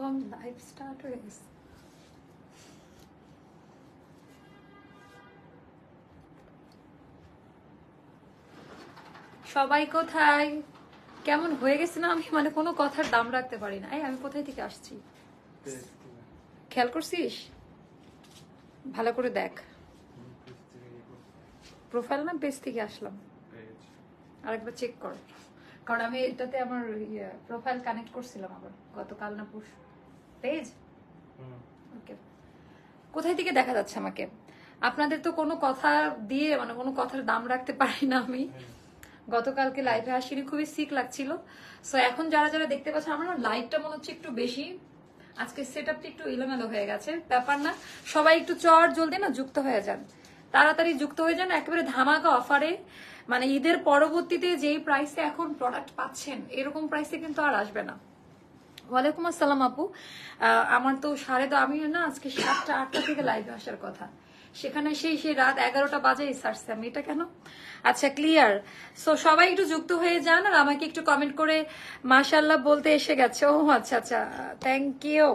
আমি live start হয়ে গেছে। সবাই কোথায়? কেমন হয়ে গেছে না আমি, মানে কোনো কথার দাম রাখতে পারি না। এই আমি কোথায় থেকে আসছি খেয়াল করছিস? ভালো করে দেখ। প্রোফাইল না পেজ থেকে আসলাম, আরেকবার চেক কর, কারণ আমি এটাতে আমার প্রোফাইল কানেক্ট করছিলাম আবার গতকাল না পরশু। পেজ ওকে, কোথায় থেকে দেখা যাচ্ছে আমাকে? আপনাদের তো কোনো কথা দিয়ে মানে কোনো কথার দাম রাখতে পারি না আমি। গতকালকে লাইভে আসিনি, খুবই সিক লাগছিল। সো এখন যারা যারা দেখতে পাচ্ছেন, আমার লাইটটা মনে হচ্ছে একটু বেশি, আজকে সেটআপটা একটু এলোমেলো হয়ে গেছে, ব্যাপার না। সবাই একটু চট জলদি না যুক্ত হয়ে যান, তাড়াতাড়ি যুক্ত হয়ে যান। একেবারে ধামাকা অফারে, মানে ঈদের পরবর্তীতে যেই প্রাইসে এখন প্রোডাক্ট পাচ্ছেন এরকম প্রাইসে কিন্তু আর আসবে না। ওয়ালাইকুম আসসালাম আপু। আমার তো আমি না আজকে 7টা 8টা থেকে লাইভে আসার কথা, সেখানে সেই রাত 11টা বাজে সারছে আমি। এটা কেন? আচ্ছা ক্লিয়ার। সো সবাই একটু যুক্ত হয়ে যান আর আমাকে একটু কমেন্ট করে মাশাআল্লাহ বলতে এসে গেছে। ও আচ্ছা আচ্ছা, থ্যাংক ইউ।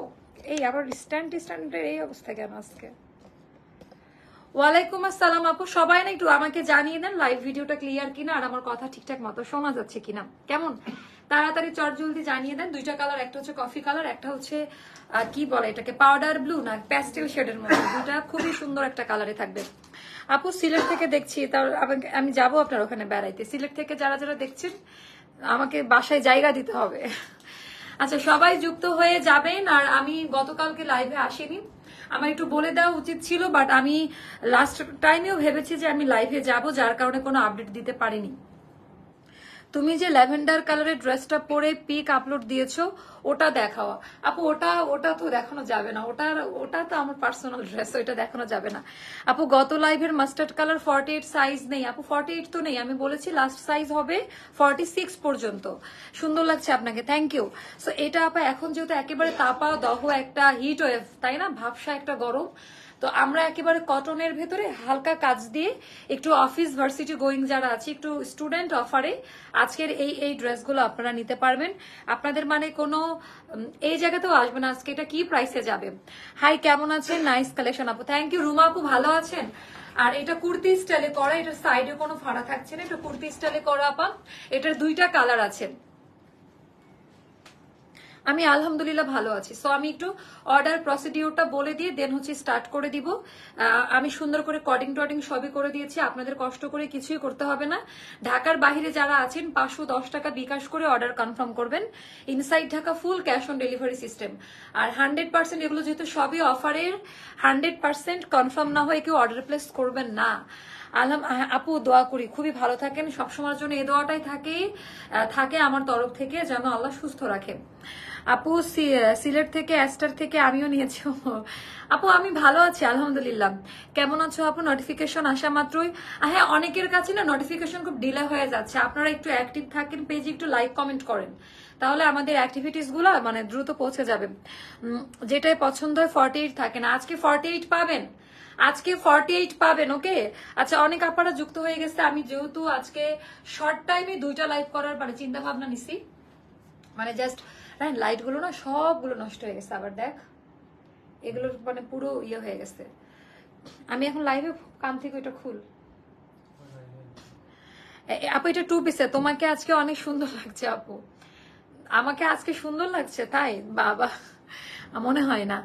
এই আবার স্ট্যান্ডের এই অবস্থা কেন আজকে? ওয়ালাইকুম আসসালাম আপু। সবাই না একটু আমাকে জানিয়ে দেন লাইভ ভিডিওটা ক্লিয়ার কিনা আর আমার কথা ঠিকঠাক মতো শোনা যাচ্ছে কিনা। কেমন? তাড়াতাড়ি চট জলদি জানিয়ে দেন। দুইটা কালার, একটা হচ্ছে কফি কালার, একটা হচ্ছে কি বলে এটাকে, পাউডার ব্লু না প্যাস্টেল শেডের মধ্যে, দুইটা খুবই সুন্দর একটা কালারে থাকবে। আপু সিলেট থেকে দেখছি, তার আমি যাবো আপনার ওখানে বেড়াইতে। সিলেট থেকে যারা যারা দেখছেন আমাকে বাসায় জায়গা দিতে হবে। আচ্ছা সবাই যুক্ত হয়ে যাবেন। আর আমি গতকালকে লাইভে আসিনি, আমার একটু বলে দেওয়া উচিত ছিল, বাট আমি লাস্ট টাইমেও ভেবেছি যে আমি লাইভে যাব, যার কারণে কোনো আপডেট দিতে পারিনি। তুমি যে ল্যাভেন্ডার কালারের ড্রেসটা পরে পিক আপলোড দিয়েছো ওটা দেখাও আপু। ওটা তো দেখানো যাবে না, ওটা তো আমার পার্সোনাল ড্রেস, ওইটা দেখানো যাবে না আপু। গত লাইভের মাস্টার্ড কালার 48 সাইজ নেই আপু, 48 তো নেই, আমি বলেছি লাস্ট সাইজ হবে 46 পর্যন্ত। সুন্দর লাগছে আপনাকে, থ্যাংক ইউ। সো এটা আপা এখন যেহেতু একেবারে তাপা দহ একটা হিট ওয়েভ, তাই না, ভাবসা একটা গরম, তো আমরা একেবারে কটনের ভেতরে হালকা কাজ দিয়ে একটু অফিস ভার্সিটি গোয়িং যারা আছে, একটু স্টুডেন্ট অফারে আজকের এই ড্রেসগুলো আপনারা নিতে পারবেন। আপনাদের মানে কোনো এই জায়গাতেও আসবে না আজকে এটা কি প্রাইসে যাবে। হাই কেমন আছেন? নাইস কালেকশন আপু, থ্যাংক ইউ। রুমা আপু ভালো আছেন? আর এটা কুর্তি স্টাইলে করা, এটার সাইডে কোনো ফাড়া থাকছে না, এটা কুর্তি স্টাইলে করা আপা। এটার দুইটা কালার আছে। আমি আলহামদুলিল্লাহ ভালো আছি। সো আমি একটু অর্ডার প্রসিডিউরটা বলে দিয়ে দেন হচ্ছে স্টার্ট করে দিব। আমি সুন্দর করে কডিং টডিং সবই করে দিয়েছি, আপনাদের কষ্ট করে কিছুই করতে হবে না। ঢাকার বাইরে যারা আছেন 510 টাকা বিকাশ করে অর্ডার কনফার্ম করবেন। Inside Dhaka full cash on delivery system. আর 100% এগুলো যেহেতু সবই অফারের, 100% কনফার্ম না হয়ে কেউ অর্ডার প্লেস করবেন না। আপু দোয়া করি খুবই ভালো থাকেন, সবসময়ের জন্য এই দোয়াটাই থাকে আমার তরফ থেকে, যেন আল্লাহ সুস্থ রাখে। আপু সিলেট থেকে অ্যাস্টার থেকে আমিও নিয়েছি। আপু আমি ভালো আছি আলহামদুলিল্লাহ। কেমন আছো আপু? নোটিফিকেশন আসা মাত্রই, হ্যাঁ অনেকের কাছে না নোটিফিকেশন খুব ডিলে হয়ে যাচ্ছে, আপনারা একটু অ্যাক্টিভ থাকেন, পেজে একটু লাইক কমেন্ট করেন, তাহলে আমাদের অ্যাক্টিভিটিস গুলো মানে দ্রুত পৌঁছে যাবে। যেটাই পছন্দ হয় 48 থাকে না, আজকে 48 পাবেন, আজকে 48 পাবেন। ওকে আচ্ছা, অনেক আপনারা যুক্ত হয়ে গেছে। আমি যেহেতু আজকে শর্ট টাইমে 2টা লাইভ করার মানে চিন্তা ভাবনা নিছি, মানে জাস্ট লাইট গুলো না সবগুলো নষ্ট হয়ে গেছে, আবার দেখ এগুলোর মানে পুরো ইয়ে হয়ে গেছে। আমি এখন লাইভে কান থেকে ওইটা খুল। আপু এটা 2 পিসে, তোমাকে আজকে অনেক সুন্দর লাগছে আপু, আমাকে আজকে সুন্দর লাগছে তাই? বাবা মনে হয় না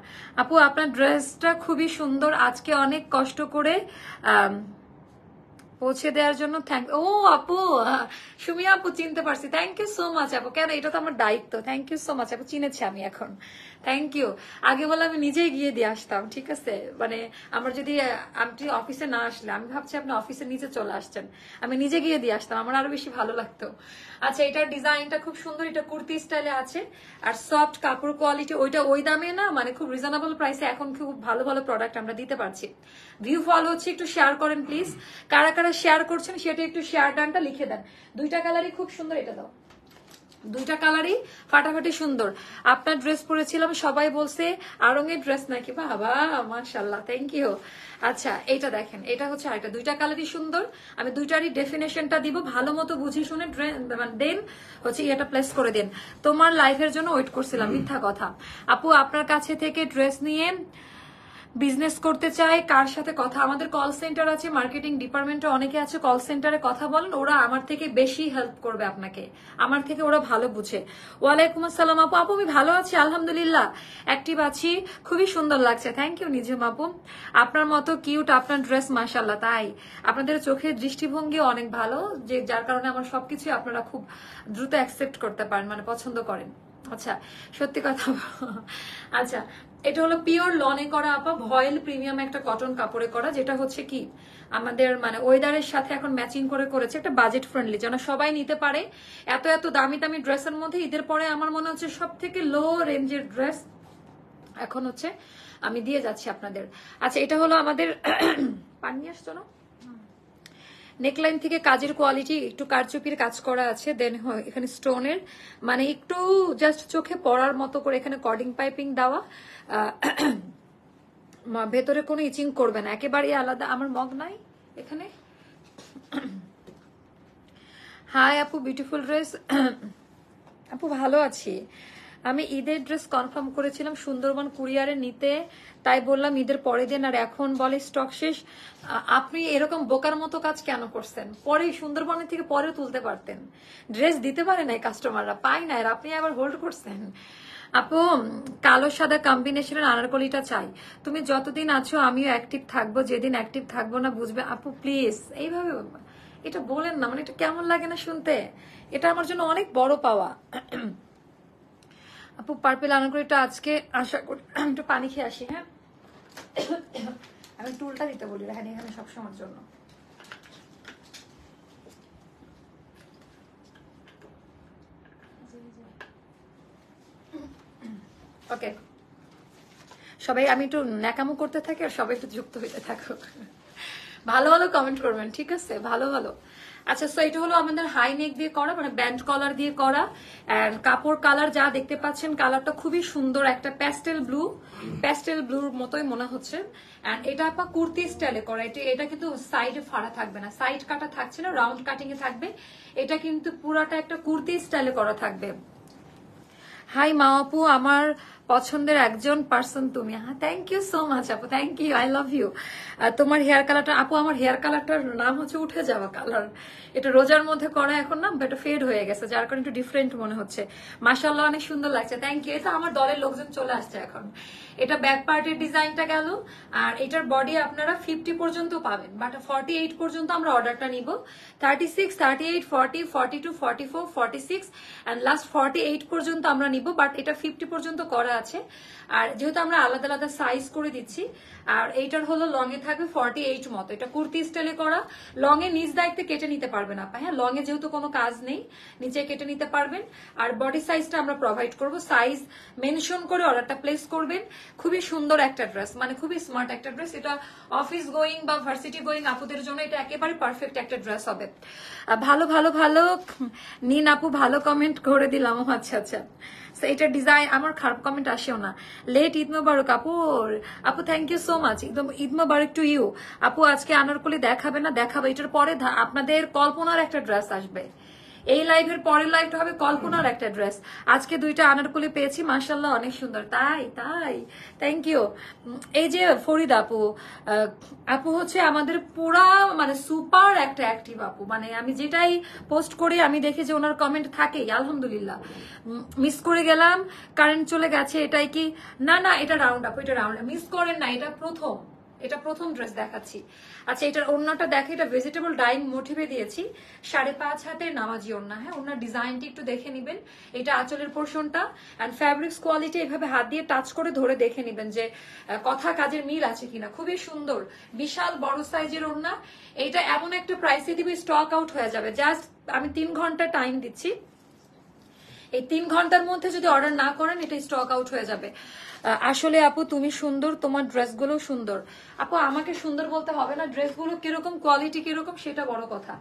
আপু, আপনার ড্রেসটা খুবই সুন্দর, আজকে অনেক কষ্ট করে পৌঁছে দেওয়ার জন্য থ্যাংক। ও আপু সুমি আপু চিনতে পারছি, থ্যাংক ইউ সো মাচ আপু। কেন, এটা তো আমার দায়িত্ব। থ্যাংক ইউ সো মাচ আপু, চিনেছি আমি এখন, থ্যাংক ইউ। আগে বলে আমি নিজেই গিয়ে দিয়ে আসতাম, ঠিক আছে, মানে আমার যদি আপনি অফিসে না আসলে, আমি ভাবছি আপনি অফিসে নিচে চলে আসছেন, আমি নিজে গিয়ে দিয়ে আসতাম, আমার আরো বেশি ভালো লাগতো। আচ্ছা এটার ডিজাইনটা খুব সুন্দর, এটা কুর্তি স্টাইলে আছে আর সফট কাপড় কোয়ালিটি, ওইটা ওই দামে না, মানে খুব রিজনেবল প্রাইসে এখন খুব ভালো ভালো প্রোডাক্ট আমরা দিতে পারছি। ভিউ ফলো হচ্ছে, একটু শেয়ার করেন প্লিজ, কারা কারা শেয়ার করছেন সেটা একটু শেয়ার ডানটা লিখে দেন। দুইটা কালারই খুব সুন্দর, এটা দাও দুইটা কালারই ফাটাফাটি সুন্দর। আপনার ড্রেস পরেছিলাম, সবাই বলছে আরঙের ড্রেস নাকি, বাবা মাশাআল্লাহ, থ্যাংক ইউ। আচ্ছা এটা দেখেন, এটা হচ্ছে আরেকটা, দুইটা কালারই সুন্দর। আমি দুইটারই ডেফিনেশনটা দিব, ভালো মতো বুঝে শুনে দেন হচ্ছে এটা প্লেস করে দেন। তোমার লাইফের জন্য ওয়েট করছিলাম, মিথ্যা কথা। আপু আপনার কাছে থেকে ড্রেস নিয়ে বিজনেস করতে চাই, কার সাথে কথা? আমাদের কল সেন্টার আছে, মার্কেটিং ডিপার্টমেন্টে অনেকে আছে, কল সেন্টারে কথা বলেন, ওরা আমার থেকে বেশি হেল্প করবে আপনাকে, আমার থেকে ওরা ভালো বুঝে। ওয়ালাইকুম আসসালাম আপু। আপু আমি ভালো আছি আলহামদুলিল্লাহ, অ্যাক্টিভ আছি, খুবই সুন্দর লাগছে, থ্যাংক ইউ নিজম আপু। আপনার মতো কিউট আপনার ড্রেস, মাশাআল্লাহ। তাই আপনাদের চোখের দৃষ্টিভঙ্গি অনেক ভালো, যে যার কারণে আমার সবকিছু আপনারা খুব দ্রুত অ্যাকসেপ্ট করতে পারেন, মানে পছন্দ করেন। আচ্ছা সত্যি কথা। আচ্ছা এটা হলো পিওর লনে করা আপা, ভয়েল প্রিমিয়াম একটা কটন কাপড়ে করা, যেটা হচ্ছে কি আমাদের মানে ওয়েদারের সাথে এখন ম্যাচিং করে করেছে, একটা বাজেট ফ্রেন্ডলি যেন সবাই নিতে পারে। এত এত দামি দামি ড্রেসের মধ্যে ঈদের পরে আমার মনে হচ্ছে সব থেকে লো রেঞ্জের ড্রেস এখন হচ্ছে আমি দিয়ে যাচ্ছি আপনাদের। আচ্ছা এটা হলো আমাদের পানি আসতো না, নেকলাইন থেকে কাজের কোয়ালিটি একটু কারচুপির কাজ করা আছে, দেন এখানে স্টোনের মানে একটু জাস্ট চোখে পড়ার মতো করে এখানে কর্ডিং পাইপিং দেওয়া, ভেতরে কোনো ইচিং করবে না, একেবারেই আলাদা। আমার মগ নাই এখানে। হাই আপু, বিউটিফুল ড্রেস। আপু ভালো আছি, আমি ঈদের ড্রেস কনফার্ম করেছিলাম সুন্দরবন কুরিয়ারে নিতে, তাই বললাম ঈদের পরে দিন, আর এখন বলে স্টক শেষ। আপনি এরকম বোকার মতো কাজ কেন করছেন? পরে সুন্দরবনের থেকে পরে তুলতে পারতেন, ড্রেস দিতে পারে নাই কাস্টমাররা, পাই না, আর আপনি আবার হোল্ড করছেন। আপু কালো সাদা কম্বিনেশনের আনারকলিটা চাই, তুমি যতদিন আছো আমিও অ্যাক্টিভ থাকবো, যেদিন অ্যাক্টিভ থাকবো না বুঝবে আপু প্লিজ। এইভাবে এটা বলেন না, মানে এটা কেমন লাগে না শুনতে, এটা আমার জন্য অনেক বড় পাওয়া। আপু পার্পেল আনারকলিটা আজকে আশা করি, একটু পানি খেয়ে আসি। হ্যাঁ আমি টুলটা দিতে বলি রাহানি এখানে সবসময়ের জন্য। ওকে সবাই, আমি একটু ন্যাকামো করতে থাকি আর সবাই একটু যুক্ত হইতে থাকো, ভালো ভালো কমেন্ট করবেন, ঠিক আছে? ভালো ভালো। আচ্ছা সো এটা হলো আমাদের হাই নেক দিয়ে করা, মানে ব্যান্ড কলার দিয়ে করা, এন্ড কাপড় কালার যা দেখতে পাচ্ছেন কালারটা খুবই সুন্দর, একটা প্যাস্টেল ব্লুর মতোই মনে হচ্ছে। এন্ড এটা আপা কুর্তি স্টাইলে করা, এটা কিন্তু সাইডে ফাড়া থাকবে না, সাইড কাটা থাকছে না, রাউন্ড কাটিং এ থাকবে। এটা কিন্তু পুরাটা একটা কুর্তি স্টাইলে করা থাকবে। হাই মা আপু, আমার পছন্দের একজন পার্সন তুমি। হ্যাঁ থ্যাংক ইউ সো মাচ আপু, thank you, I love you. তোমার হেয়ার কালারটা আপু, আমার হেয়ার কালারটার নাম হচ্ছে উঠে যাওয়া কালার, এটা রোজার মধ্যে করা এখন না, এটা ফেড হয়ে গেছে, যার কারণে একটু ডিফারেন্ট মনে হচ্ছে। মাশাআল্লাহ অনেক সুন্দর লাগছে, থ্যাংক ইউ। এটা আমার দলের লোকজন চলে আসছে এখন। এটা ব্যাক পার্টের ডিজাইনটা গেল, আর এটার বডি আপনারা 50 পর্যন্ত পাবেন, বাট 48 পর্যন্ত আমরা অর্ডারটা নিব। 36, 38, 40, 42, 44, 46 এন্ড লাস্ট 48 পর্যন্ত আমরা নিব, বাট এটা 50 পর্যন্ত করা আছে। আর যেহেতু আমরা আলাদা আলাদা সাইজ করে দিচ্ছি, আর এইটার হলো লং এ থাকবে 48 মতো, এটা কুর্তি স্টাইলে করা, লং এ নিজ দায়িত্বে কেটে নিতে পারবেন আপা। হ্যাঁ লং এ যেহেতু কোনো কাজ নেই, নিচে কেটে নিতে পারবেন। আর বডি সাইজটা আমরা প্রোভাইড করব, সাইজ মেনশন করে অর্ডারটা প্লেস করবেন। খুবই সুন্দর একটা ড্রেস, মানে খুবই স্মার্ট একটা ড্রেস, এটা অফিস গোয়িং বা ভার্সিটি গোয়িং আপুদের জন্য এটা একেবারে পারফেক্ট একটা ড্রেস হবে। ভালো ভালো ভালো নিন আপু, ভালো কমেন্ট করে দিলাম। আচ্ছা আচ্ছা এটা ডিজাইন আমার খারাপ কমেন্ট আসেও না। লেট ঈদ মোবারক আপু, আপু thank you so much, Eid মোবারক টু ইউ। আপু আজকে আনারকলি দেখাবে না? দেখাবে, এটার পরে আপনাদের কল্পনার একটা ড্রেস আসবে, এই লাইভের পরের লাইভটা হবে কল্পনার একটা ড্রেস। আজকে দুইটা আনারকলি পেয়েছি, মাশাআল্লাহ অনেক সুন্দর। তাই তাই থ্যাংক ইউ। এই যে ফরিদ আপু, আপু হচ্ছে আমাদের পুরা মানে সুপার একটা অ্যাক্টিভ আপু, মানে আমি যেটাই পোস্ট করি আমি দেখি যে ওনার কমেন্ট থাকেই, আলহামদুলিল্লাহ। মিস করে গেলাম, কারেন্ট চলে গেছে, এটাই কি? না না এটা রাউন্ড আপু, এটা রাউন্ড, মিস করেন না, এটা প্রথম ড্রেস দেখাচ্ছি। আচ্ছা এটার ওড়নাটা দেখে, এটা ভেজিটেবল ডাইং মোটিভে দিয়েছি, 5.5 হাতের নামাজি ওড়না। হ্যাঁ ওড়নার ডিজাইনটি একটু দেখে নিবেন, এটা আঁচলের পোর্শনটা, এন্ড ফ্যাব্রিক্স কোয়ালিটি এভাবে হাত দিয়ে টাচ করে ধরে দেখে নিবেন যে কথা কাজের মিল আছে কিনা। খুবই সুন্দর, বিশাল বড় সাইজের ওড়না। এটা এমন একটা প্রাইসে দিবে স্টক আউট হয়ে যাবে, জাস্ট আমি 3 ঘন্টা টাইম দিচ্ছি। এই 3 ঘন্টার মধ্যে যদি অর্ডার না করেন এটা স্টক আউট হয়ে যাবে। আসলে আপু তুমি সুন্দর, তোমার ড্রেসগুলো সুন্দর। আপু আমাকে সুন্দর বলতে হবে না, ড্রেসগুলো কিরকম কোয়ালিটি কিরকম সেটা বড় কথা।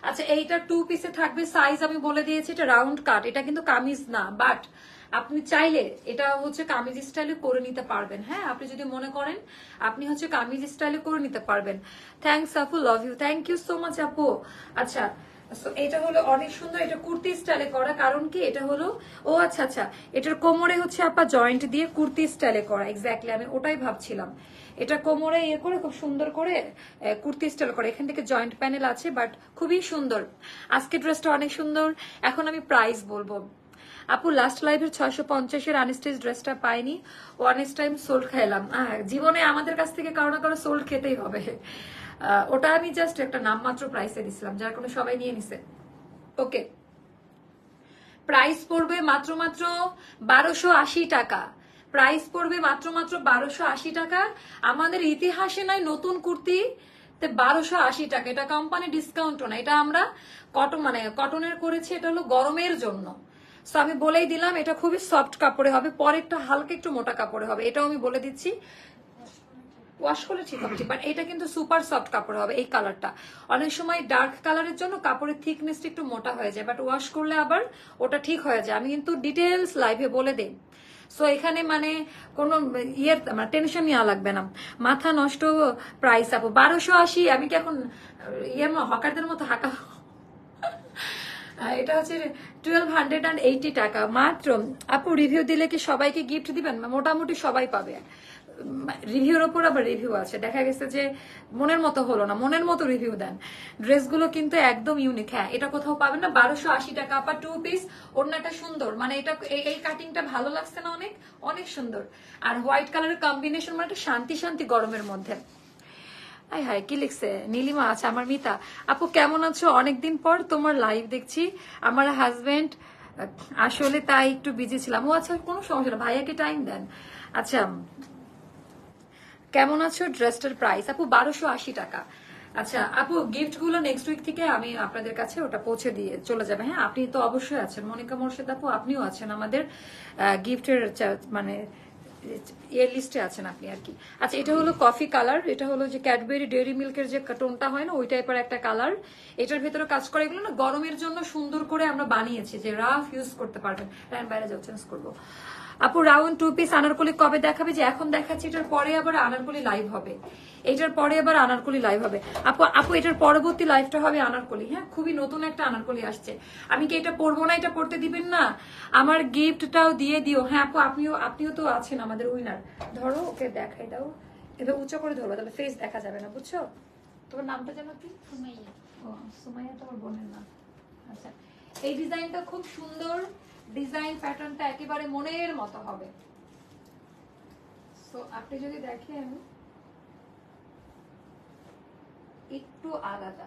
আচ্ছা এইটা 2 পিসে থাকবে, সাইজ আমি বলে দিয়েছি, এটা রাউন্ড কাট, এটা কিন্তু কামিজ না, বাট আপনি চাইলে এটা হচ্ছে কামিজ স্টাইলে করে নিতে পারবেন। হ্যাঁ আপনি যদি মনে করেন আপনি হচ্ছে কামিজ স্টাইলে করে নিতে পারবেন। থ্যাংকস আপু, love you, thank you so much আপু। আচ্ছা এটা হলো অনেক সুন্দর, এটা কুর্তি স্টাইলে করা, কারণ কি এটা হলো ও আচ্ছা আচ্ছা এটার কোমরে হচ্ছে আপা জয়েন্ট দিয়ে কুর্তি স্টাইলে করা, এক্স্যাক্টলি আমি ওটাই ভাবছিলাম। এটা কোমরে ইয়ে করে খুব সুন্দর করে কুর্তি স্টাইল করে, এখান থেকে জয়েন্ট প্যানেল আছে, বাট খুবই সুন্দর। আজকে ড্রেসটা অনেক সুন্দর। এখন আমি প্রাইস বলবো। আপু লাস্ট লাইভের 650-এর আনস্টেজ ড্রেসটা পাইনি, ওয়ান টাইম সোল্ড খাইলাম। জীবনে আমাদের কাছ থেকে কারো না কারো সোল্ড খেতেই হবে। ওটা আমি জাস্ট একটা নামমাত্র প্রাইসে দিছিলাম, যার কোনো সবাই নিয়ে নিছে। ওকে প্রাইস পড়বে মাত্র 1280 টাকা। প্রাইস পড়বে মাত্র 1280 টাকা। আমাদের ইতিহাসে নয় নতুন কুর্তি 1280 টাকা। এটা কোম্পানি ডিসকাউন্টও না, এটা আমরা কটনের করেছি, এটা হলো গরমের জন্য। সো আমি বলেই দিলাম এটা খুবই সফট কাপড়ে হবে, পরেরটা হালকা একটু মোটা কাপড়ে হবে, এটাও আমি বলে দিচ্ছি। ওয়াশ করলে ঠিক হবে, বাট এটা কিন্তু সুপার সফট কাপড় হবে। এই কালারটা অনেক সময় ডার্ক কালারের জন্য কাপড়ের থিকনেসটা একটু মোটা হয়ে যায়, বাট ওয়াশ করলে আবার ওটা ঠিক হয়ে যায়। আমি কিন্তু ডিটেলস লাইভে বলে দিই। সো এখানে কোনো টেনশন নেওয়া লাগবে না, মাথা নষ্ট প্রাইস। আপু 1280, আমি কি এখন হকারদের মতো হাঁকা? এটা হচ্ছে 1280 টাকা মাত্র। আপু রিভিউ দিলে কি সবাইকে গিফট দিবেন? মোটামুটি সবাই পাবে। রিভিউর ওপর আবার রিভিউ আছে, দেখা গেছে যে মনের মতো হলো না, মনের মতো রিভিউ দেন। ড্রেসগুলো কিন্তু একদম ইউনিক। হ্যাঁ এটা কোথাও পাবেন না। 1280 টাকা আপা, 2 পিস, ওড়নাটা সুন্দর, এটা এই কাটিংটা ভালো লাগছে না? অনেক অনেক সুন্দর। আর হোয়াইট কালারের কম্বিনেশন, একটা শান্তি শান্তি গরমের মধ্যে। হাই হাই কি লিখছে নীলিমা? আচ্ছা আমার মিতা। আপু কেমন আছো? অনেকদিন পর তোমার লাইভ দেখছি। আমার হাজবেন্ড আসলে তাই একটু বিজি ছিলাম। ও আচ্ছা কোনো সমস্যা না, ভাইয়াকে টাইম দেন। আচ্ছা কেমন আছো? ড্রেসটার প্রাইস আপু 1280 টাকা। আচ্ছা আপু গিফট গুলো নেক্সট উইক থেকে আমি আপনাদের কাছে ওটা পৌঁছে দিয়ে চলে যাবে। হ্যাঁ আপনি তো অবশ্যই আছেন, মনিকা মোর্শেদ আপু আপনিও আছেন আমাদের গিফটের এর লিস্টে আছেন আপনি আর কি। আচ্ছা এটা হলো কফি কালার, এটা হলো যে ক্যাডবেরি ডেয়ারি মিল্কের যে টোনটা হয় না, ওই টাইপের একটা কালার। এটার ভেতরে কাজ করে, এগুলো না গরমের জন্য সুন্দর করে আমরা বানিয়েছি, যে রাফ ইউজ করতে পারবেন। বাইরে যাও, চেঞ্জ করবো। আপু রাউন্ড 2 পিস আনারকলি কবে দেখাবে? যে এখন দেখাচ্ছি, এটার পরে আবার আনারকলি লাইভ হবে, এটার পরে আবার আনারকলি লাইভ হবে। আপু এটার পরবর্তী লাইভটা হবে আনারকলি। হ্যাঁ খুবই নতুন একটা আনারকলি আসছে। আমি কি এটা পরবো না? এটা পড়তে দিবেন না? আমার গিফটটাও দিয়ে দিও। হ্যাঁ আপু আপনিও তো আছেন আমাদের উইনার। ধরো ওকে দেখাই দাও, এবার উঁচু করে ধরবো, তাহলে ফেস দেখা যাবে না, বুঝছো? তোমার নামটা জানো কি? সুমাইয়া। ও সুমাইয়া তোমার বোনের নাম। আচ্ছা এই ডিজাইনটা খুব সুন্দর, ডিজাইন প্যাটার্নটা একেবারে মনের মতো হবে। সো আপনি যদি দেখেন একটু আলাদা।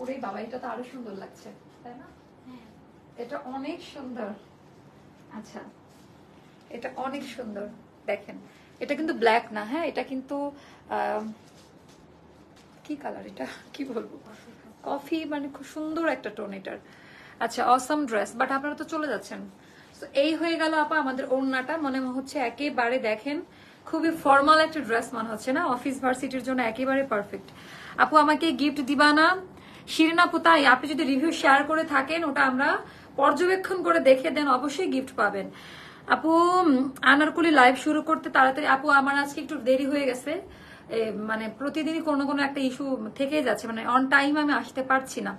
ওরে বাবা এটা তো আরো সুন্দর লাগছে, তাই না? এটা অনেক সুন্দর। আচ্ছা এটা অনেক সুন্দর, দেখেন এটা কিন্তু ব্ল্যাক না। হ্যাঁ এটা কিন্তু কি কালার, এটা কি বলবো, কফি, খুব সুন্দর একটা টোন এটার। আচ্ছা অসাম ড্রেস, বাট আপনারা তো চলে যাচ্ছেন। তো এই হয়ে গেল আপা আমাদের ওড়নাটা, মনে হচ্ছে একেবারে দেখেন খুবই ফর্মাল একটা ড্রেস মনে হচ্ছে না? অফিস ভার্সিটির জন্য একেবারে পারফেক্ট। আপু আমাকে গিফট দিবা না? শিরিন আপু তাই, আপনি যদি রিভিউ শেয়ার করে থাকেন ওটা আমরা পর্যবেক্ষণ করে দেখে দেন, অবশ্যই গিফট পাবেন। আপু আনারকুলি লাইভ শুরু করতে তাড়াতাড়ি। আপু আমার আজকে একটু দেরি হয়ে গেছে, প্রতিদিনই কোনো কোনো একটা ইস্যু থেকেই যাচ্ছে, অন টাইম আমি আসতে পারছি না।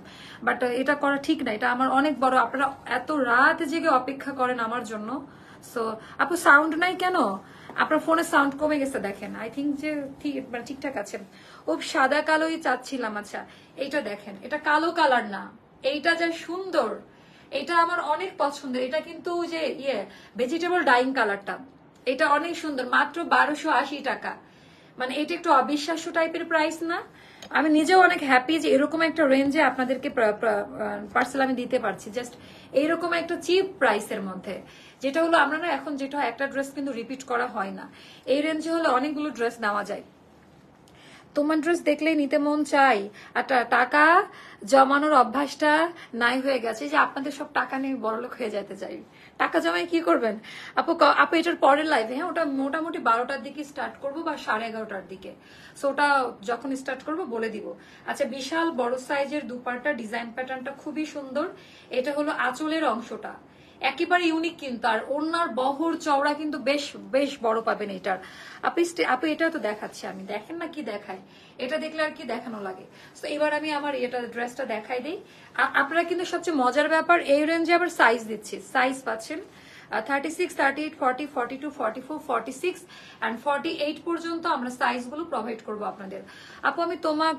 বাট এটা করা ঠিক না, এটা আমার অনেক বড়। আপনারা এত রাত জেগে অপেক্ষা করেন আমার জন্য। সো আপু সাউন্ড নাই কেন? আপনার ফোনে সাউন্ড কমে গেছে দেখেন। আই থিঙ্ক যে ঠিকঠাক আছে। ও সাদা কালোই চাচ্ছিলাম। আচ্ছা এইটা দেখেন, এটা কালো কালার না, এইটা যা সুন্দর, এটা আমার অনেক পছন্দের। এটা কিন্তু যে ভেজিটেবল ডাইং কালারটা, এটা অনেক সুন্দর। মাত্র 1280 টাকা। এটা একটু অবিশ্বাস্য টাইপের প্রাইস না? আমি নিজেও অনেক হ্যাপি যে এরকম একটা রেঞ্জে আপনাদেরকে পার্সেল আমি দিতে পারছি, জাস্ট এইরকম একটা চিপ প্রাইসের মধ্যে। যেটা হলো আমরা না এখন যেটা একটা ড্রেস কিন্তু রিপিট করা হয় না, এই রেঞ্জে হলে অনেকগুলো ড্রেস নেওয়া যায়। তোমার ড্রেস দেখলেই নিতে মন চাই, আর টাকা জমানোর অভ্যাসটা নাই হয়ে গেছে, যে আপনাদের সব টাকা নিয়ে বড়লোক হয়ে যেতে চাই। টাকা জমায় কি করবেন আপু? আপু এটার পরের লাইভে, হ্যাঁ ওটা মোটামুটি 12টার দিকে স্টার্ট করবো বা 11:30টার দিকে, সো ওটা যখন স্টার্ট করবো বলে দিব। আচ্ছা, বিশাল বড় সাইজের দুপাট্টা, ডিজাইন প্যাটার্নটা খুবই সুন্দর। এটা হলো আঁচলের অংশটা, একেবারে ইউনিক কিন্তু, আর ওনার বহর চওড়া কিন্তু বেশ বেশ বড় পাবেন এটার। আপনি এটা তো দেখাচ্ছি আমি, দেখেন না কি দেখায়, এটা দেখলে আর কি দেখানো লাগে। তো এবার আমি আমার এটা ড্রেসটা দেখাই দিই। আপনারা কিন্তু সবচেয়ে মজার ব্যাপার, এই রেঞ্জে আবার সাইজ দিচ্ছি, সাইজ পাচ্ছেন 36, 38, 40, 42, 44, 46 and 48 পর্যন্ত আমরা সাইজগুলো প্রোভাইড করব আপনাদের। আপু আমি তোমার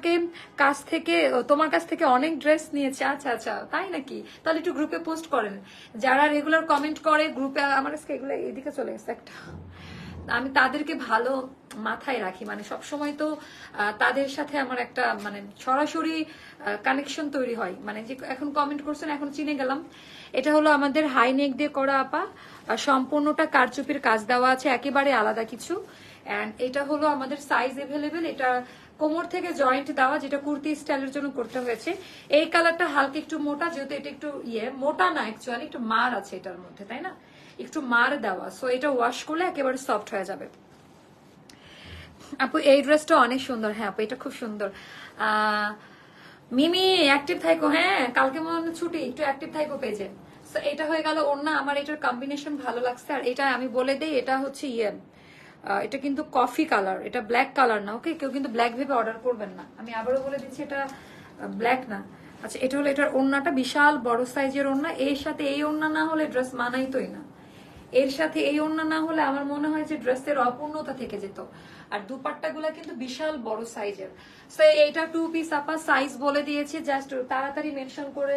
কাছ থেকে অনেক ড্রেস নিয়েছি। আচ্ছা আচ্ছা, তাই নাকি? তাহলে একটু গ্রুপে পোস্ট করেন, যারা রেগুলার কমেন্ট করে গ্রুপে। আমার আজকে এগুলো এদিকে চলে গেছে একটা, আমি তাদেরকে ভালো মাথায় রাখি, মানে সবসময় তো তাদের সাথে আমার একটা মানে সরাসরি কানেকশন তৈরি হয়, মানে যে এখন কমেন্ট করছেন এখন চিনে গেলাম। এটা হলো আমাদের হাই নেক দিয়ে করা আপা, সম্পূর্ণটা কারচুপির কাজ দেওয়া আছে, একেবারে আলাদা কিছু। এন্ড এটা হলো আমাদের সাইজ এভেলেবেল, এটা কোমর থেকে জয়েন্ট দেওয়া, যেটা কুর্তি স্টাইলের জন্য করতে হয়েছে। এই কালারটা হালকা একটু মোটা, যেহেতু এটা একটু মোটা না, অ্যাকচুয়ালি একটু মার আছে এটার মধ্যে, তাই না? একটু মার দেওয়া, সো এটা ওয়াশ করলে একেবারে সফট হয়ে যাবে। আপু এই ড্রেসটা অনেক সুন্দর। হ্যাঁ আপু এটা খুব সুন্দর। মিমি অ্যাক্টিভ থাইকো, হ্যাঁ কালকে মনে ছুটি, একটু অ্যাক্টিভ থাইকো পেজে। এটা হয়ে গেল ওড়না, আমার এটার কম্বিনেশন ভালো লাগছে। আর এটা আমি বলে দেই, এটা হচ্ছে এটা কিন্তু কফি কালার, এটা ব্ল্যাক কালার না, ওকে? কেউ কিন্তু ব্ল্যাক ভেবে অর্ডার করবেন না, আমি আবারও বলে দিচ্ছি এটা ব্ল্যাক না। আচ্ছা, এটা হলো এটার ওড়নাটা, বিশাল বড় সাইজের ওড়না। এর সাথে এই ওড়না না হলে ড্রেস মানাইতোই না, এর সাথে এই ওড়না না হলে আমার মনে হয় যে ড্রেসের অপূর্ণতা থেকে যেত। আর দুপাট্টা গুলা কিন্তু বিশাল বড় সাইজের। সো এইটা 2 পিস আপা, সাইজ বলে দিয়েছি, জাস্ট তাড়াতাড়ি মেনশন করে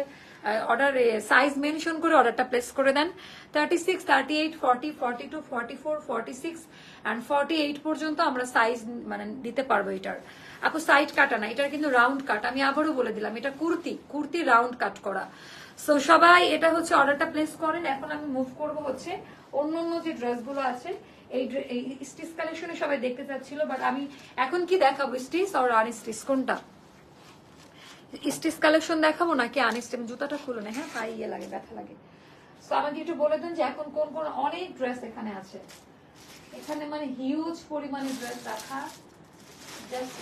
সাইজ মেনশন করে অর্ডারটা প্লেস করে দেন। 36, 38, 40, 42, 44, 46 and 48 পর্যন্ত আমরা সাইজ মানে দিতে পারবো এটার। আপু সাইড কাটা না, এটার কিন্তু রাউন্ড কাট, আমি আবারও বলে দিলাম, এটা কুর্তি রাউন্ড কাট করা। সো সবাই এটা হচ্ছে অর্ডারটা প্লেস করেন। এখন আমি মুভ করব হচ্ছে অন্য যে ড্রেসগুলো আছে, এই স্টিচ কালেকশনে সবাই দেখতে চাচ্ছিল, বাট আমি এখন কি দেখাবো, স্টিচ আর আনস্টিচ কোনটা? স্টিচ কালেকশন দেখাবো নাকি আনস্টিচ? জুতাটা খুলে না, হ্যাঁ পাই লাগে, ব্যথা লাগে। সো আমাকে একটু বলে দেন যে এখন কোন কোন অনেক ড্রেস এখানে আছে, এখানে মানে হিউজ পরিমাণে ড্রেস রাখা,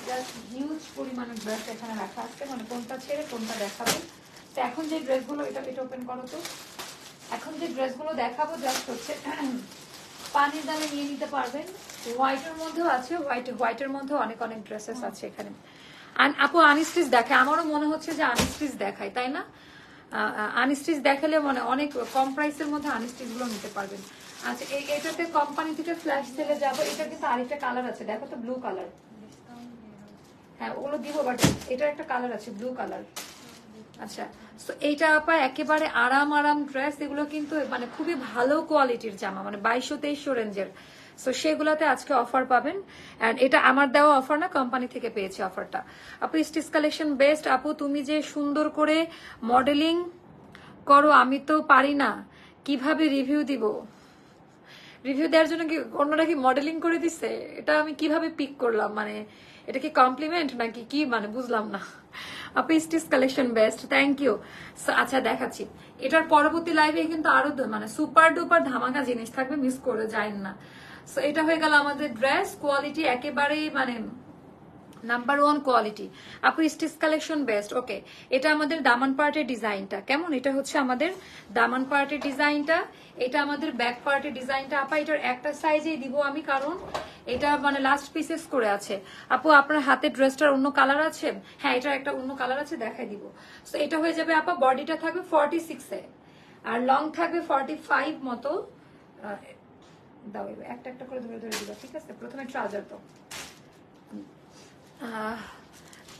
জাস্ট হিউজ পরিমাণে ড্রেস এখানে রাখা আছে, মানে কোনটা ছেড়ে কোনটা দেখাবো। তো এখন যে ড্রেসগুলো, এটা ওপেন করো তো, এখন যে ড্রেসগুলো দেখাবো জাস্ট হচ্ছে পানির দামে নিয়ে নিতে পারবেন। হোয়াইটের মধ্যেও আছে, হোয়াইটের মধ্যেও অনেক ড্রেসেস আছে এখানে। আপু আনস্টিচ দেখে, আমারও মনে হচ্ছে যে আনস্টিচ দেখায়, তাই না? আনস্টিচ দেখালে মানে অনেক কম প্রাইসের মধ্যে আনস্টিচ গুলো নিতে পারবেন। আচ্ছা, এটাতে কোম্পানি থেকে ফ্ল্যাশ সেলে যাবো। এটা কিন্তু আরেকটা কালার আছে, দেখো তো, ব্লু কালার। হ্যাঁ ওগুলো দিব, বাট এটার একটা কালার আছে ব্লু কালার। আচ্ছা, তো এইটা আপা একেবারে আরাম ড্রেস, এগুলো কিন্তু মানে খুবই ভালো কোয়ালিটির জামা, মানে 2200-2300 রেঞ্জের। সো সেগুলোতে আজকে অফার পাবেন। এন্ড এটা আমার দেওয়া অফার না, কোম্পানি থেকে পেয়েছি অফারটা। আপু স্টিচ কালেকশন বেস্ট। আপু তুমি যে সুন্দর করে মডেলিং করো, আমি তো পারি না, কিভাবে রিভিউ দিব? রিভিউ দেওয়ার জন্য কি অন্যরা কি মডেলিং করে দিচ্ছে? এটা আমি কিভাবে পিক করলাম, মানে এটা কি কমপ্লিমেন্ট নাকি কি, মানে বুঝলাম না। আপু stitch collection best, thank you. আচ্ছা দেখাচ্ছি, এটার পরবর্তী লাইভে কিন্তু আরো মানে সুপার ডুপার ধামাকা জিনিস থাকবে, মিস করে যায় না। সো এটা হয়ে গেল আমাদের ড্রেস, কোয়ালিটি একেবারেই মানে নাম্বার 1 কোয়ালিটি। আপু স্টিচ কালেকশন বেস্ট, ওকে। এটা আমাদের দামান পার্টের ডিজাইনটা কেমন, এটা হচ্ছে আমাদের দামান পার্টের ডিজাইনটা, এটা আমাদের ব্যাক পার্টের ডিজাইনটা। আপা এটার একটা সাইজেই দিব আমি, কারণ এটা মানে লাস্ট পিসেস করে আছে। আপু আপনার হাতের ড্রেসটার অন্য কালার আছে? হ্যাঁ এটার একটা অন্য কালার আছে, দেখাই দিব। সো এটা হয়ে যাবে আপা, বডিটা থাকবে 46-এ আর লং থাকবে 45 মতো। দাও একটা করে ধরে দিবা, ঠিক আছে? প্রথমে ট্রাউজার তো,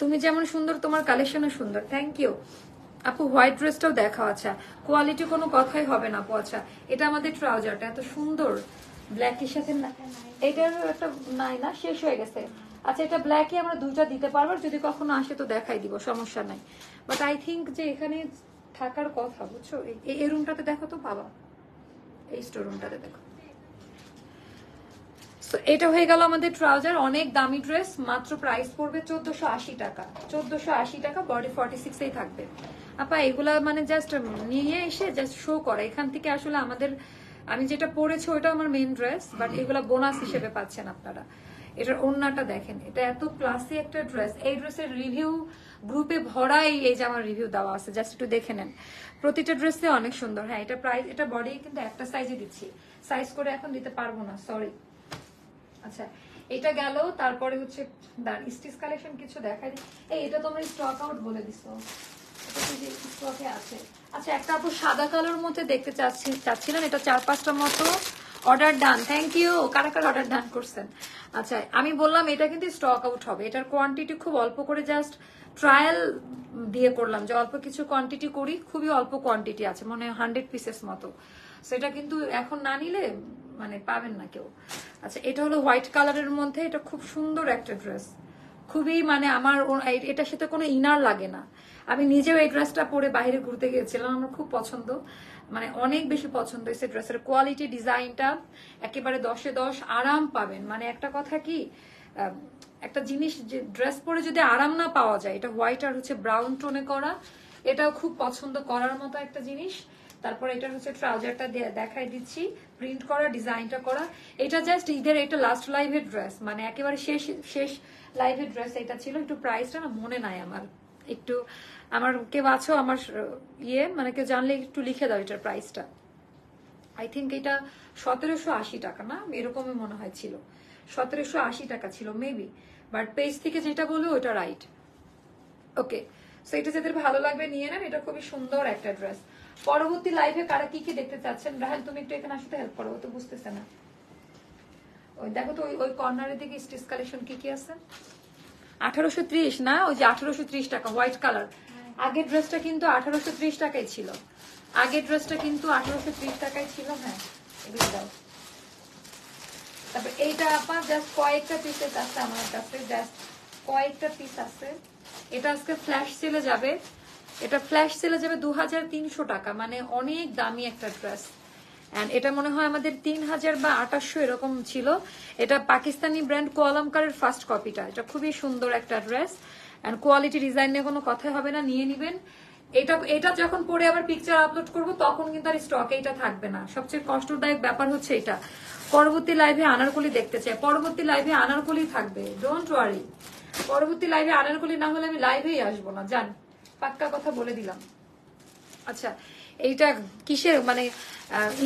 তুমি যেমন সুন্দর তোমার কালেকশনও সুন্দর, থ্যাংক ইউ আপু। হোয়াইট ড্রেসটাও দেখা, আচ্ছা কোয়ালিটি কোনো কথাই হবে না আপু। আচ্ছা এটা আমাদের ট্রাউজারটা এত সুন্দর ব্ল্যাকের সাথে, এটার একটা নাই না, শেষ হয়ে গেছে। আচ্ছা এটা ব্ল্যাকে আমরা দুইটা দিতে পারবো, যদি কখনো আসে তো দেখাই দিব, সমস্যা নাই। বাট আই থিঙ্ক যে এখানে থাকার কথা, বুঝছো? এই রুমটাতে দেখো তো বাবা, এই স্টোর রুমটাতে দেখো। এটা হয়ে গেল আমাদের ট্রাউজার, অনেক দামি ড্রেস, মাত্র প্রাইস পড়বে 1480 টাকা। 1480 টাকা, বডি 46 এই থাকবে। আপা এগুলা মানে জাস্ট নিয়ে এসে জাস্ট শো করা, এখান থেকে আসলে আমাদের, আমি যেটা পরেছি ওইটা আমার মেইন ড্রেস, বাট এগুলা বোনাস হিসেবে পাচ্ছেন আপনারা। এটার ওড়নাটা দেখেন, এটা এত ক্লাসি একটা ড্রেস। এই ড্রেসের রিভিউ গ্রুপে ভরাই, এই যে আমার রিভিউ দেওয়া আছে, জাস্ট একটু দেখে নেন। প্রতিটা ড্রেসে অনেক সুন্দর। হ্যাঁ এটা প্রাইস, এটা বডি কিন্তু একটা সাইজে দিচ্ছি, সাইজ করে এখন দিতে পারবো না, সরি। আচ্ছা এটা গেল, তারপরে হচ্ছে স্টিচ কালেকশন কিছু দেখাই। এটা তোমরা স্টক আউট বলে দিছো, এটা তো যে স্টকে আছে। আচ্ছা একটা আপু সাদা কালার মধ্যে দেখতে চাচ্ছিলেন, এটা 4-5টা মতো অর্ডার ডান। থ্যাংক ইউ, কারা কারা অর্ডার ডান করছেন। আচ্ছা আমি বললাম এটা কিন্তু স্টক আউট হবে, এটার কোয়ান্টিটি খুব অল্প করে, জাস্ট ট্রায়াল দিয়ে করলাম যে অল্প কিছু কোয়ান্টিটি করি, খুবই অল্প কোয়ান্টিটি আছে, মানে 100 পিসেস মতো। সেটা কিন্তু এখন না নিলে মানে পাবেন না কেউ। আচ্ছা এটা হলো হোয়াইট কালারের মধ্যে, এটা খুব সুন্দর একটা ড্রেস, খুবই মানে আমার এটার সাথে কোনো ইনার লাগে না। আমি নিজেও এই ড্রেসটা পরে বাইরে ঘুরতে গিয়েছিলাম, আমার খুব পছন্দ, মানে অনেক বেশি পছন্দ হয়েছে। ড্রেসের কোয়ালিটি, ডিজাইনটা একেবারে 10-এ 10, আরাম পাবেন। মানে একটা কথা কি, একটা জিনিস যে ড্রেস পরে যদি আরাম না পাওয়া যায়, এটা হোয়াইট আর হচ্ছে ব্রাউন টোনে করা, এটাও খুব পছন্দ করার মতো একটা জিনিস। তারপর এটা হচ্ছে ট্রাউজারটা দেখাই দিচ্ছি, প্রিন্ট করা, ডিজাইনটা করা। এটা জাস্ট ঈদের, এটা লাস্ট লাইভের ড্রেস, মানে একেবারে শেষ লাইভের ড্রেস এটা ছিল। একটু প্রাইসটা না মনে নাই আমার, একটু আমার কেউ আছো আমার মানে কেউ জানলে একটু লিখে দাও এটার প্রাইসটা। আই থিঙ্ক এটা 1780 টাকা, না এরকমই মনে হয় ছিল, 1780 টাকা ছিল মেবি, বাট পেজ থেকে যেটা বললো ওটা রাইট। ওকে, সো এটা যাদের ভালো লাগবে নিয়ে নেন, এটা খুবই সুন্দর একটা ড্রেস। পরবর্তী লাইভে কারা কি কি দেখতে চাচ্ছেন, রাহেল তুমি একটু এখানে আসতে হেল্প করো, ও তো বুঝতেছে না। ওই দেখো তো ওই কর্নারের দিকে স্টিচ কালেকশন কি কি আছে। 1830 না, ওই যে 1830 টাকা হোয়াইট কালার। আগের ড্রেসটা কিন্তু 1830 টাকাই ছিল, আগের ড্রেসটা কিন্তু 1830 টাকাই ছিল। হ্যাঁ এগুলো দাও। তারপর এইটা আপা জাস্ট কয়েকটা পিসেস আছে আমার কাছে, জাস্ট কয়েকটা পিস আছে। এটা আজকে ফ্ল্যাশ সেলে যাবে, এটা ফ্ল্যাশ সেলে যাবে 2300 টাকা, মানে অনেক দামি একটা ড্রেস। এন্ড এটা মনে হয় আমাদের 3000 বা 2800 এরকম ছিল। এটা পাকিস্তানি ব্র্যান্ড কোয়ালামকারের ফার্স্ট কপিটা। এটা খুবই সুন্দর একটা ড্রেস, এন্ড কোয়ালিটি ডিজাইন নিয়ে কোনো কথা হবে না, নিয়ে নিবেন। এটা যখন পরে আবার পিকচার আপলোড করব তখন কিন্তু আর স্টকে এটা থাকবে না। সবচেয়ে কষ্টদায়ক ব্যাপার হচ্ছে এটা। পরবর্তী লাইভে আনারকলি দেখতে চাই, পরবর্তী লাইভে আনারকলি থাকবে, ডোন্ট ওয়ারি। পরবর্তী লাইভে আনারকলি না হলে আমি লাইভেই আসবো না, জান, পাক্কা কথা বলে দিলাম। আচ্ছা এইটা কিসের, মানে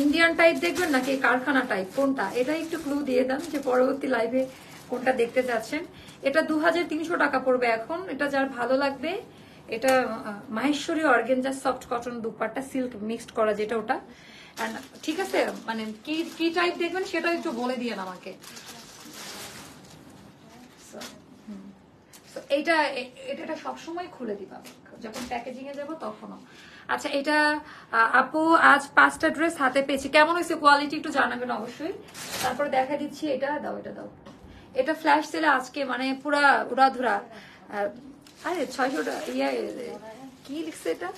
ইন্ডিয়ান টাইপ দেখবেন নাকি কারখানা টাইপ, কোনটা? এটা একটু ক্লু দিয়ে দেন যে পরবর্তী লাইভে কোনটা দেখতে যাচ্ছেন। এটা 2300 টাকা পড়বে এখন, এটা যার ভালো লাগবে। এটা Maheshwari organza soft cotton dupatta, silk mixed করা যেটা, ওটা। ঠিক আছে, মানে কি টাইপ দেখবেন সেটা একটু বলে দিয়েন আমাকে। এটা এটা সবসময় খুলে দিবা যখন প্যাকেজিং এ যাবো তখনও। আচ্ছা এটা আপু আজ 5টা ড্রেস হাতে পেয়েছি, কেমন হয়েছে কোয়ালিটি একটু জানাবেন অবশ্যই। তারপরে দেখা দিচ্ছি, এটা দাও, এটা দাও। এটা ফ্ল্যাশ সেলে আজকে মানে পুরা উড়াধুরা। আরে 600 কি লিখছে এটা,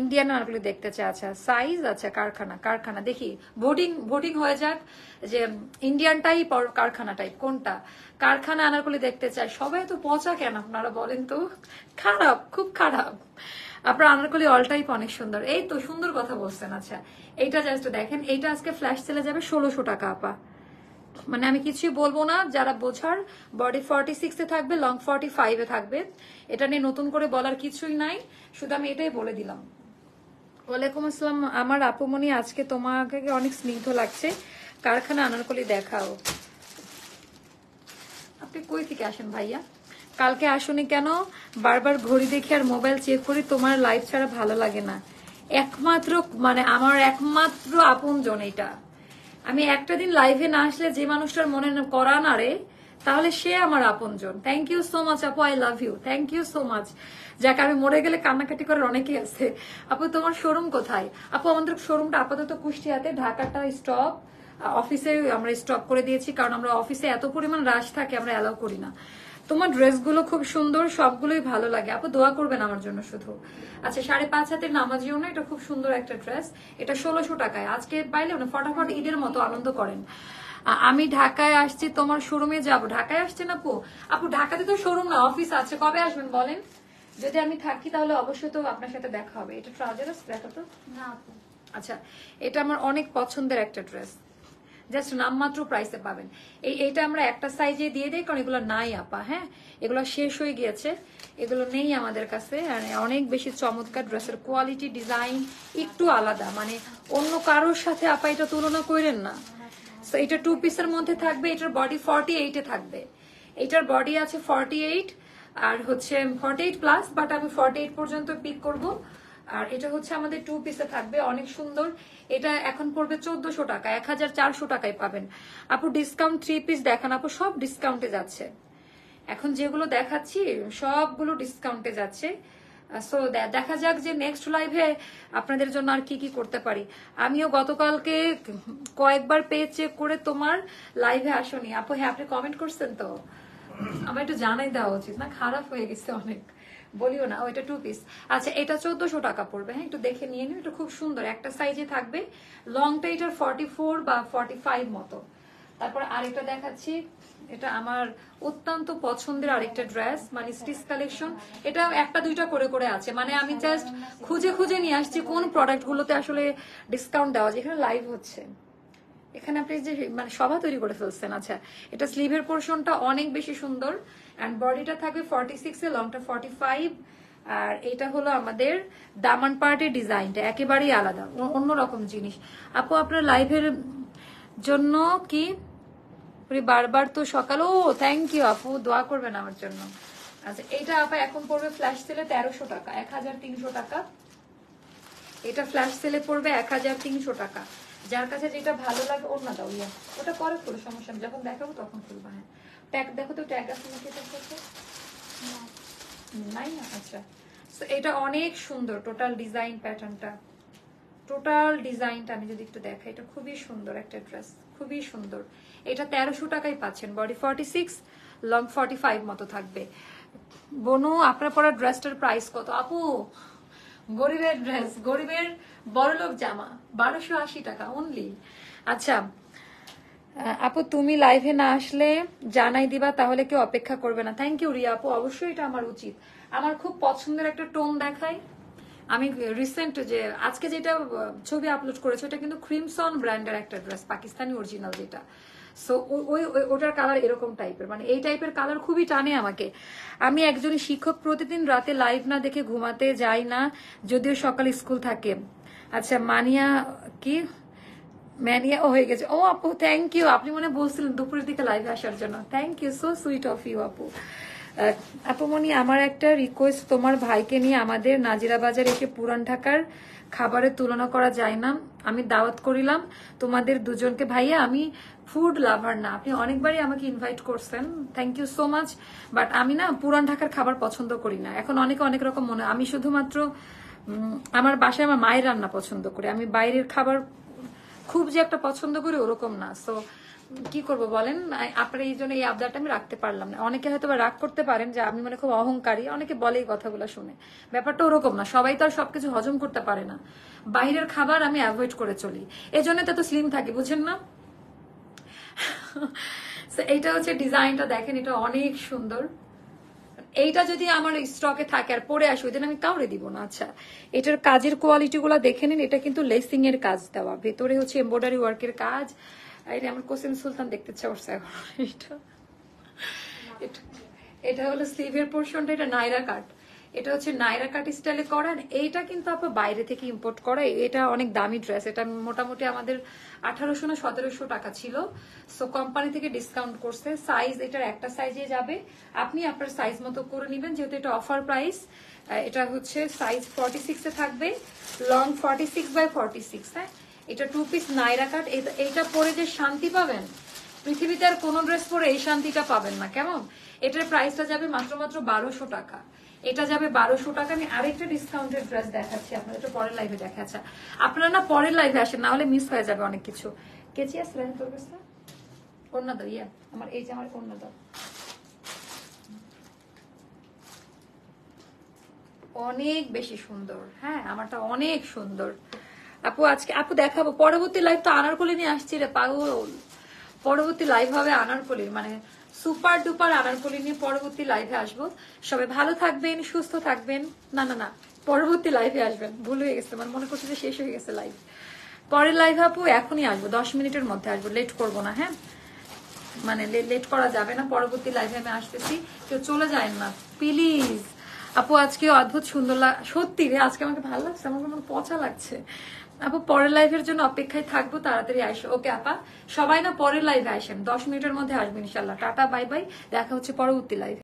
ইন্ডিয়ান আনারকলি দেখতে চাই। আচ্ছা সাইজ, আচ্ছা কারখানা দেখি, ভোটিং হয়ে যাক যে ইন্ডিয়ান টাইপ আর কারখানা টাইপ কোনটা। কারখানা আনারকলি দেখতে চাই। সবাই তো পচা কেন আপনারা বলেন তো, খারাপ, খুব খারাপ। আপনার আনারকলি অল টাইপ অনেক সুন্দর, এই তো সুন্দর কথা বলছেন। আচ্ছা এইটা জাস্ট দেখেন, এইটা আজকে ফ্ল্যাশ সেলে যাবে 1600 টাকা আপা, মানে আমি কিছুই বলবো না, যারা বোঝার। বডি 46 এ থাকবে, লং 45 এ থাকবে। এটা নিয়ে নতুন করে বলার কিছুই নাই, শুধু আমি এটাই বলে দিলাম। ওয়ালাইকুম আসসালাম আমার আপুমনি, আজকে তোমাকে অনেক স্নিগ্ধ লাগছে, কারখানা আনারকলি দেখাও। আপনি কই থেকে আসেন ভাইয়া? কালকে আসুনি কেন? বারবার ঘড়ি দেখি আর মোবাইল চেক করি, তোমার লাইভ ছাড়া ভালো লাগে না। একমাত্র মানে আমার একমাত্র আপনজন এটা। আমি একটা দিন লাইভে না আসলে যে মানুষটার মনে করা না রে, তাহলে সে আমার আপনজন। থ্যাংক ইউ সো মাচ আপু, I love you, thank you so much. যাকে আমি মরে গেলে কান্নাকাটি করার অনেকেই আছে। আপু তোমার শোরুম কোথায়? আপু আমাদের শোরুমটা আপাতত কুষ্টিয়াতে, ঢাকাটা স্টপ, অফিসে আমরা স্টপ করে দিয়েছি, কারণ আমরা অফিসে এত পরিমাণ রাশ থাকে আমরা অ্যালাউ করি না। তোমার ড্রেসগুলো খুব সুন্দর, সবগুলোই ভালো লাগে আপু, দোয়া করবেন আমার জন্য শুধু। আচ্ছা 5.5 হাতের নামাজিও না, এটা খুব সুন্দর একটা ড্রেস, এটা 1600 টাকায়। আজকে পাইলেও না, ফটাফট ঈদের মতো আনন্দ করেন। আমি ঢাকায় আসছি, তোমার শোরুমে যাব। ঢাকায় আসছেন আপু? আপু ঢাকাতে তো শোরুম না, অফিস আছে। কবে আসবেন বলেন? যদি আমি থাকি তাহলে অবশ্যই তো আপনার সাথে দেখা হবে। এটা ট্রাউজার দেখো তো না আপু। আচ্ছা, এটা আমার অনেক পছন্দের একটা ড্রেস, জাস্ট নামমাত্র প্রাইসে পাবেন। এইটা আমরা একটা সাইজে দিয়ে দিই, কারণ এগুলো নাই আপা। হ্যাঁ, এগুলো শেষ হয়ে গিয়েছে, এগুলো নেই আমাদের কাছে। অনেক বেশি চমৎকার ড্রেসের কোয়ালিটি, ডিজাইন একটু আলাদা, মানে অন্য কারোর সাথে আপা এটা তুলনা করেন না। সো এটা 2 পিসের মধ্যে থাকবে, এটার বডি 48-এ থাকবে। এটার বডি আছে 48 আর হচ্ছে 48 প্লাস, বাট আমি 48 পর্যন্ত পিক করব। আর এটা হচ্ছে আমাদের 2 পিসে থাকবে, অনেক সুন্দর। এটা এখন পড়বে 1400 টাকা, 1400 টাকায় পাবেন আপু। ডিসকাউন্ট 3 পিস দেখান আপু, সব ডিসকাউন্টে যাচ্ছে। এখন যেগুলো দেখাচ্ছি সবগুলো ডিসকাউন্টে যাচ্ছে। সো দেখা যাক যে নেক্সট লাইভে আপনাদের জন্য আর কি কি করতে পারি। আমিও গতকালকে কয়েকবার পেজ চেক করে তোমার লাইভে আসনি আপু। হ্যাঁ, আপনি কমেন্ট করছেন তো, আমার একটু জানাই দেওয়া উচিত না, খারাপ হয়ে গেছে অনেক, বলিও না। ওইটা 2 পিস। আচ্ছা, এটা 1400 টাকা পড়বে। হ্যাঁ, একটু দেখে নিয়ে নিন, এটা খুব সুন্দর একটা সাইজে থাকবে। লংটা এটার 44 বা 45 মতো। তারপর আরেকটা দেখাচ্ছি, এটা আমার অত্যন্ত পছন্দের আরেকটা ড্রেস, মানে স্টিচ কালেকশন। এটা একটা দুইটা করে করে আছে, মানে আমি জাস্ট খুঁজে খুঁজে নিয়ে আসছি কোন প্রোডাক্ট গুলোতে আসলে ডিসকাউন্ট দেওয়া যায়। এখানে লাইভ হচ্ছে, এখানে আপনি যে মানে সভা তৈরি করে ফেলছেন। আচ্ছা, এটা স্লিভের পোর্শনটা অনেক বেশি সুন্দর, এন্ড বডিটা থাকবে 46 এ, লংটা 45। আর এটা হলো আমাদের দামান পার্টের ডিজাইনটা একেবারেই আলাদা, অন্যরকম জিনিস। আপু আপনার লাইভের জন্য কি বারবার তো সকাল। ও থ্যাংক ইউ আপু, দোয়া করবেন আমার জন্য। আচ্ছা, এটা আপা এখন পড়বে ফ্ল্যাশ সেলে 1300 টাকা, 1300 টাকা। এটা ফ্ল্যাশ সেলে পড়বে 1300 টাকা। যার কাছে যেটা ভালো লাগে ওর না দাও, ওটা পরে খুলো, সমস্যা নেই, যখন দেখাবো তখন খুলবো। হ্যাঁ, ট্যাগ দেখো তো, ট্যাগ আছে নাকি এটার সাথে? নাই না? আচ্ছা, তো এটা অনেক সুন্দর টোটাল ডিজাইন প্যাটার্নটা, টোটাল ডিজাইনটা আমি যদি একটু দেখাই, এটা খুবই সুন্দর একটা ড্রেস, খুবই সুন্দর। এটা 1300 টাকায় পাচ্ছেন, বডি 46, লং 45 মতো থাকবে। বনু আপনার পরা ড্রেসটার প্রাইস কত আপু? গরিবের ড্রেস, গরিবের বড়লোক জামা, 1280 টাকা অনলি। আচ্ছা আপু, তুমি লাইভে না আসলে জানাই দিবা, তাহলে কেউ অপেক্ষা করবে না। থ্যাংক ইউ রিয়া আপু, অবশ্যই এটা আমার উচিত। আমার খুব পছন্দের একটা টোন দেখাই। আমি রিসেন্ট যে আজকে যেটা ছবি আপলোড করেছে, ওটা কিন্তু ক্রিমসন ব্র্যান্ডের একটা ড্রেস, পাকিস্তানি অরিজিনাল যেটা। সো ওটার কালার এরকম টাইপের, মানে এই টাইপের কালার খুবই টানে আমাকে। আমি একজন শিক্ষক, প্রতিদিন রাতে লাইভ না দেখে ঘুমাতে যাই না, যদিও সকালে স্কুল থাকে। আচ্ছা, মানিয়া কি ম্যানিয়া হয়ে গেছে। ও আপু থ্যাংক ইউ, আপনি মনে বলছিলেন দুপুরের দিকে লাইভে আসার জন্য। Thank you, so sweet of you আপু। আপু মনি, আমার একটা রিকোয়েস্ট, তোমার ভাইকে নিয়ে আমাদের নাজিরা বাজার এসে পুরান ঢাকার খাবারের তুলনা করা যায় না? আমি দাওয়াত করিলাম তোমাদের দুজনকে। ভাইয়া আমি ফুড লাভার না, আপনি অনেকবারই আমাকে ইনভাইট করছেন, thank you so much, but আমি না পুরান ঢাকার খাবার পছন্দ করি না। এখন অনেকে অনেক রকম মনে, আমি শুধুমাত্র আমার বাসায় আমার মায়ের রান্না পছন্দ করি, আমি বাইরের খাবার খুব যে একটা পছন্দ করি ওরকম না। সো কি করব বলেন, আপনার এই জন্য এই আবদারটা আমি রাখতে পারলাম না। অনেকে হয়তো রাগ করতে পারেন যে আমি মানে খুব অহংকারী, অনেকে বলে এই কথাগুলো শুনে, ব্যাপারটা ওরকম না। সবাই তো আর সবকিছু হজম করতে পারে না। বাইরের খাবার আমি অ্যাভয়েড করে চলি, এই জন্য তো স্লিম থাকি, বুঝেন না? এইটা হচ্ছে ডিজাইনটা, দেখেন এটা অনেক সুন্দর। এইটা যদি আমার স্টকে থাকে আর পরে আসে, ওই দিন আমি কাউরে দিব না। আচ্ছা, এটার কাজের কোয়ালিটি গুলা দেখে নিন। এটা কিন্তু লেসিং এর কাজ দেওয়া, ভেতরে হচ্ছে এমব্রয়ডারি ওয়ার্কের কাজ। এটা আমার কোসেন সুলতান দেখতে চাচ্ছে এখন। এটা হলো স্লিভের পোর্শনটা, এটা নাইরা কাট, এটা হচ্ছে নাইরা কাট স্টাইলে করেন। এইটা কিন্তু আপনার বাইরে থেকে ইম্পোর্ট করা, এটা অনেক দামি ড্রেস। এটা মোটামুটি আমাদের 1800 না 1700 টাকা ছিল, সো কোম্পানি থেকে ডিসকাউন্ট করছে। সাইজ এটার একটা সাইজে যাবে, আপনি আপনার সাইজ মতো করে নেবেন, যেহেতু এটা অফার প্রাইস। এটা হচ্ছে সাইজ 46 এ থাকবে, লং 46x46। হ্যাঁ, এটা 2 পিস নাইরা কাট। এইটা পরে যে শান্তি পাবেন, পৃথিবীতে আর কোন ড্রেস পরে এই শান্তিটা পাবেন না। কেমন? এটার প্রাইসটা যাবে মাত্র 1200 টাকা, এটা যাবে 1200 টাকা। আমি আরেকটা ডিসকাউন্টের ড্রেস দেখাচ্ছি আপনাদের, এটা পরের লাইভে দেখাচ্ছি। আপনারা না পরের লাইভে আসেন, না হলে মিস হয়ে যাবে অনেক কিছু। কেচি আছে রে তোর কাছে? ওড়না দাও, ইয়া আমার এই যে আমার ওড়না দাও। অনেক বেশি সুন্দর, হ্যাঁ আমারটা অনেক সুন্দর। আপু আজকে আপু দেখাবো পরবর্তী লাইভ তো আনারকলি নিয়ে আসছি রে পাগল। পরবর্তী লাইভ হবে আনারকলির, মানে সুপার ডুপার আনারকলি নিয়ে পরবর্তী লাইভে আসবো। সবাই ভালো থাকবেন, সুস্থ থাকবেন। না না না, পরবর্তী লাইভে আসবেন, ভুল হয়ে গেছে, মানে মনে করছি যে শেষ হয়ে গেছে লাইভ। পরের লাইভ আপু এখনই আসবো, 10 মিনিটের মধ্যে আসবো, লেট করবো না, হ্যাঁ মানে লেট করা যাবে না। পরবর্তী লাইভে আমি আসতেছি, কেউ চলে যায় না প্লিজ। আপু আজকে অদ্ভুত সুন্দর সত্যি রে, আজকে আমাকে ভালো লাগছে, আমার মনে পচা লাগছে। আপু পরের লাইভের জন্য অপেক্ষায় থাকবো, তাড়াতাড়ি আসো। ওকে আপা, সবাই না পরের লাইভে আসেন, 10 মিনিটের মধ্যে আসবেন ইনশাল্লাহ। টাটা বাই বাই, দেখা হচ্ছে পরবর্তী লাইভে।